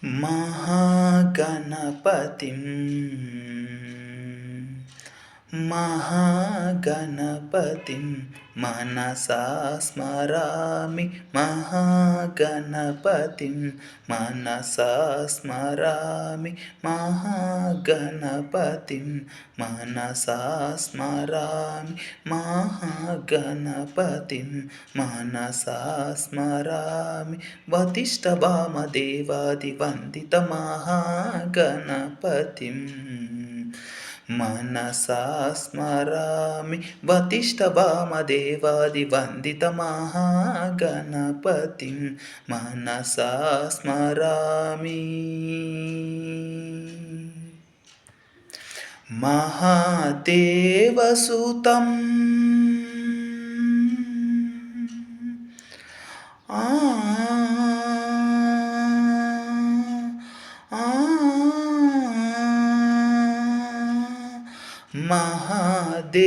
महागणपतिं महागणपतिं मनसा स्मरामि महागणपतिं मनसा स्मरामि महागणपतिं मनसा स्मरामि महागणपतिं मनसा स्मरामि वतिष्ठवामदेवादिवन्दितमहागणपतिं मनसा स्मरामि वतिष्ठवामदेवादिवन्दितमहागणपतिं मनसा स्मरामि महादेवसुतं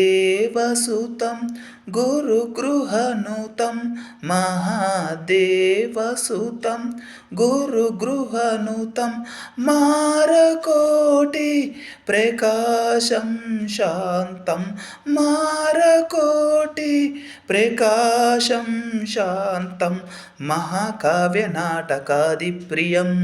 महादेवसुतं गुरुगृहनुतं महादेवसुतं गुरुगृहनुतं मारकोटि प्रकाशं शान्तं मारकोटि प्रकाशं शान्तं महाकाव्यनाटकादिप्रियम्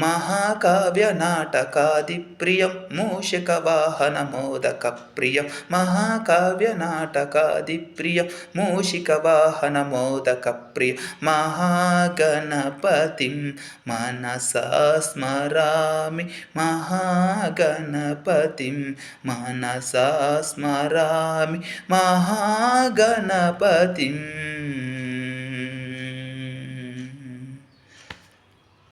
महाकाव्यनाटकादिप्रियं मूषिकवाहनमोदकप्रियं महाकाव्यनाटकादिप्रियं मूषिकवाहनमोदकप्रियं महागणपतिं मनसा स्मरामि महागणपतिं मनसा स्मरामि महागणपतिं